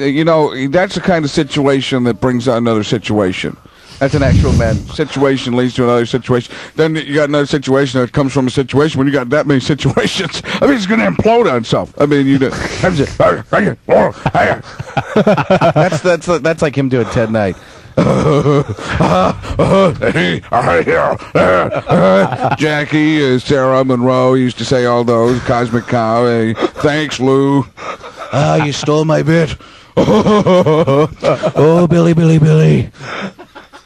you know, that's the kind of situation that brings out another situation. That's an actual man. Situation leads to another situation. Then you got another situation that comes from a situation. When you got that many situations, I mean, it's going to implode on itself. I mean, you know, that's like him doing Ted Knight. Jackie, Sarah Monroe used to say all those. Cosmic Cow. Thanks, Lou. You stole my bit. Oh, Billy, Billy, Billy.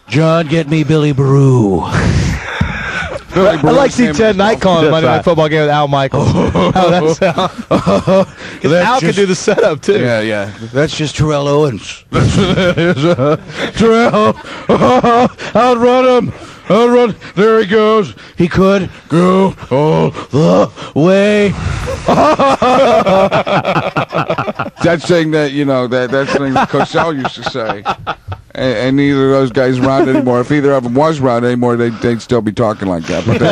John, get me Billy Brew. I'd like to see Ted Knight calling a Monday Night Football game with Al Michaels. How that sound? Al can do the setup, too. Yeah, yeah. That's just Terrell Owens. Terrell, outrun him. Outrun. There he goes. He could go all the way. That's thing that, you know, that's the thing that Cosell used to say. And neither of those guys around anymore. If either of them was around anymore, they'd still be talking like that. But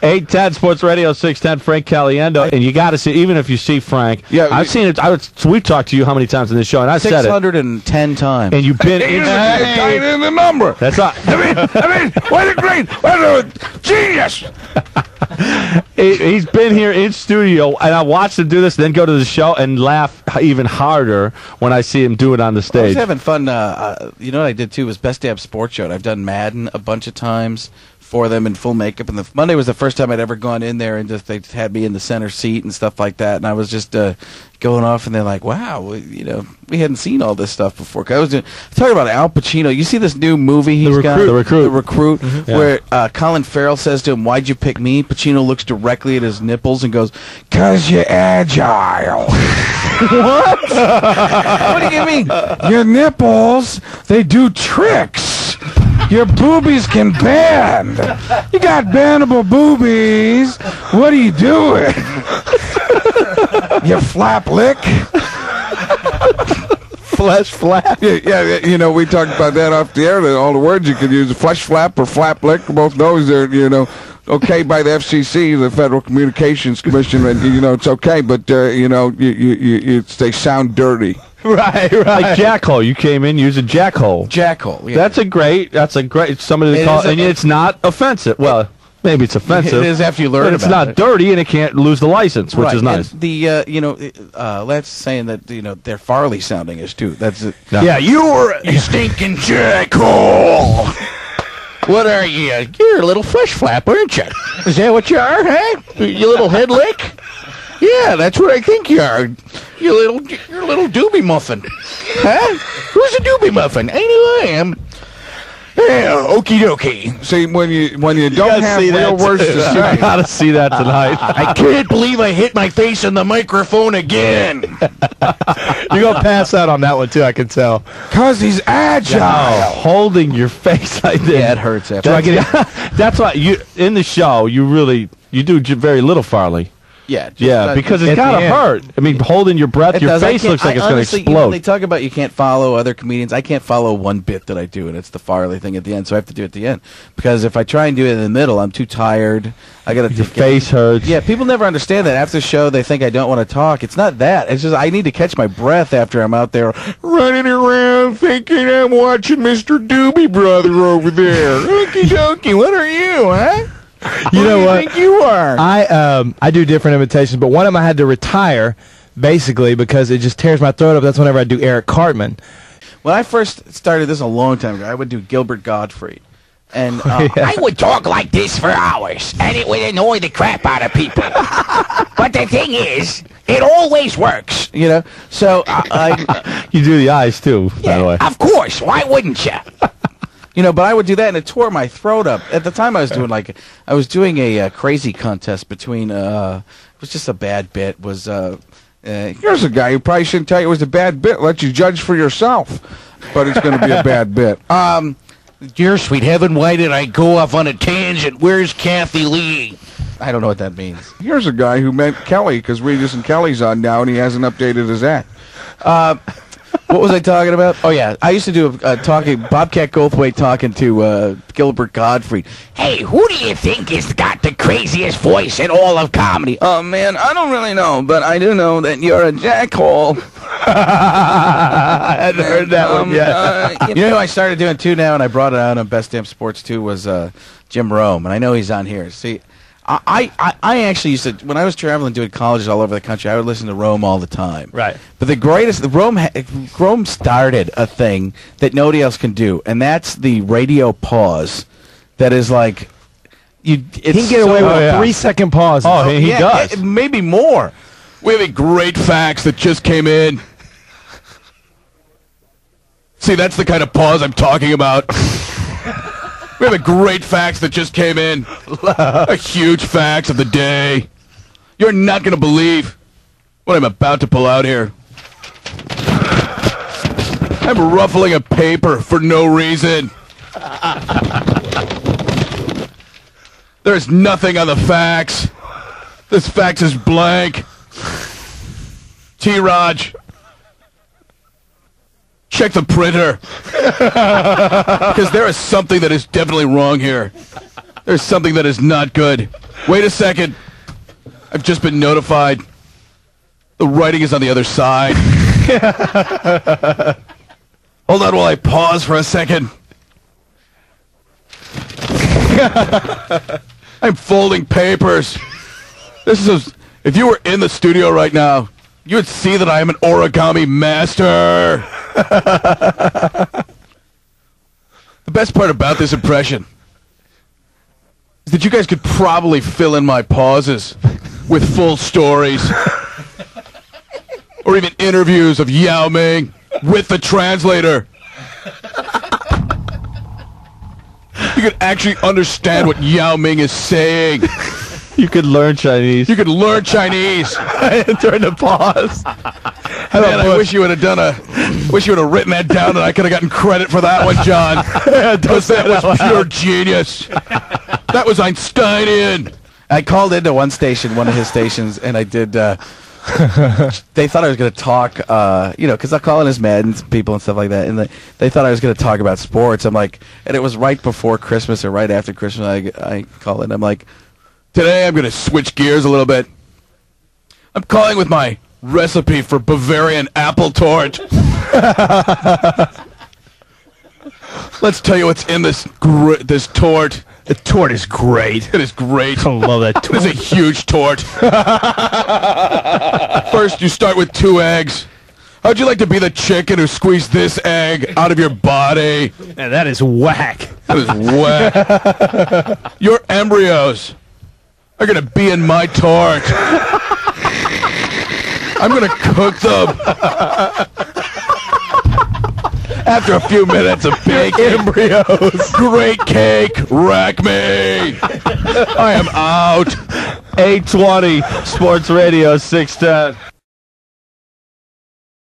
810 Sports Radio 610 Frank Caliendo, and you got to see, even if you see Frank. Yeah, I've seen it. We've talked to you how many times in this show, and I said it 610 times. And you've been in the number. That's right. I mean, what a great, what a genius. He's been here in studio, and I watched him do this, then go to the show and laugh even harder when I see him do it on the stage. I was having fun. You know what I did too was Best Damn Sports Show. I've done Madden a bunch of times for them in full makeup, and the Monday was the first time I'd ever gone in there, and just they had me in the center seat and stuff like that, and I was just going off, and they're like, "Wow, you know, we hadn't seen all this stuff before." 'Cause I was talking about Al Pacino. You see this new movie he's got, The Recruit, where Colin Farrell says to him, "Why'd you pick me?" Pacino looks directly at his nipples and goes, "'Cause you're agile." What? What do you mean? Your nipples, they do tricks. Your boobies can bend. You got bendable boobies. What are you doing? You flap lick? Flesh flap? Yeah, you know, we talked about that off the air. All the words you could use, flesh flap or flap lick, both those are, you know, okay by the FCC, the Federal Communications Commission, and, you know, it's okay, but, you know, they sound dirty. Right. Like jackhole. You came in using jackhole. Jackhole. Yeah. That's a great. Somebody to call, and it's not offensive. Well, maybe it's offensive. It is after you learn but it's not dirty, and it can't lose the license, which is nice. And the you know, Let's saying that, you know, their Farley sounding is too. That's it. Yeah, you're a stinking jackhole. What are you? You're a little flesh flap, aren't you? Is that what you are, huh? You little head lick? Yeah, that's what I think you are. You're a little doobie muffin. Huh? Who's a doobie muffin? I know I am. Yeah, okie dokie. See, when you don't have real words to say. I gotta see that tonight. I can't believe I hit my face on the microphone again. You're going to pass out on that one, too, I can tell. 'Cause he's agile. Holding your face like this. Yeah, it hurts after. That's why you in the show, you do very little Farley. Yeah, because it's gotta hurt. I mean, holding your breath, your face looks like it's going to explode. You know, they talk about you can't follow other comedians. I can't follow one bit that I do, and it's the Farley thing at the end. So I have to do it at the end because if I try and do it in the middle, I'm too tired. I got to. Your face hurts. Yeah, people never understand that. After the show, they think I don't want to talk. It's not that. It's just I need to catch my breath after I'm out there running around thinking I'm watching Mr. Doobie Brother over there. Okie dokie, what are you, huh? You know what? Who do you think you are? I do different imitations, but one of them I had to retire, basically, because it just tears my throat up. That's whenever I do Eric Cartman. When I first started this a long time ago, I would do Gilbert Gottfried. And I would talk like this for hours, and it would annoy the crap out of people. But the thing is, it always works. You know? So you do the eyes, too, by the way. Of course. Why wouldn't you? You know, but I would do that, and it tore my throat up. At the time, I was doing a crazy contest between. It was just a bad bit. Here's a guy who probably shouldn't tell you it was a bad bit. Let you judge for yourself, but it's going to be a bad bit. Dear sweet heaven, why did I go off on a tangent? Where's Kathy Lee? I don't know what that means. Here's a guy who meant Kelly because Regis and Kelly's on now, and he hasn't updated his act. What was I talking about? Oh, yeah. I used to do Bobcat Goldthwait talking to Gilbert Gottfried. Hey, who do you think has got the craziest voice in all of comedy? Oh, man, I don't really know, but I do know that you're a jackhole. I hadn't heard that one yet. You know who I started doing, too, now, and I brought it out on Best Damn Sports, too, was Jim Rome, and I know he's on here. See, I actually used to, when I was traveling doing colleges all over the country, I would listen to Rome all the time. Right. But Rome started a thing that nobody else can do, and that's the radio pause. That is like, he can get away with a 3-second pause. Oh, he does. Maybe more. We have a great fax that just came in. See, that's the kind of pause I'm talking about. We have a great fax that just came in. A huge fax of the day. You're not going to believe what I'm about to pull out here. I'm ruffling a paper for no reason. There's nothing on the fax. This fax is blank. T-Raj, check the printer. Because there is something that is definitely wrong here. There's something that is not good. Wait a second. I've just been notified. The writing is on the other side. Hold on while I pause for a second. I'm folding papers. If you were in the studio right now, you would see that I am an origami master. The best part about this impression is that you guys could probably fill in my pauses with full stories or even interviews of Yao Ming with the translator. You could actually understand what Yao Ming is saying. You could learn Chinese. You could learn Chinese during the pause. Man, I wish you would have written that down, and I could have gotten credit for that one, John. Because that was pure genius. That was Einsteinian. I called into one of his stations, and I did. They thought I was going to talk, because I call in as Madden people and stuff like that, and they thought I was going to talk about sports. I'm like, and it was right before Christmas or right after Christmas. I call in. I'm like, today I'm going to switch gears a little bit. I'm calling with my recipe for Bavarian apple tort. Let's tell you what's in this tort. The tort is great. It is great. I love that tort. It is a huge tort. First, you start with 2 eggs. How'd you like to be the chicken who squeezed this egg out of your body? Man, that is whack. That is whack. Your embryos are going to be in my tort. I'm going to cook them. After a few minutes of big embryos, great cake, rack me. I am out. 820 Sports Radio 610.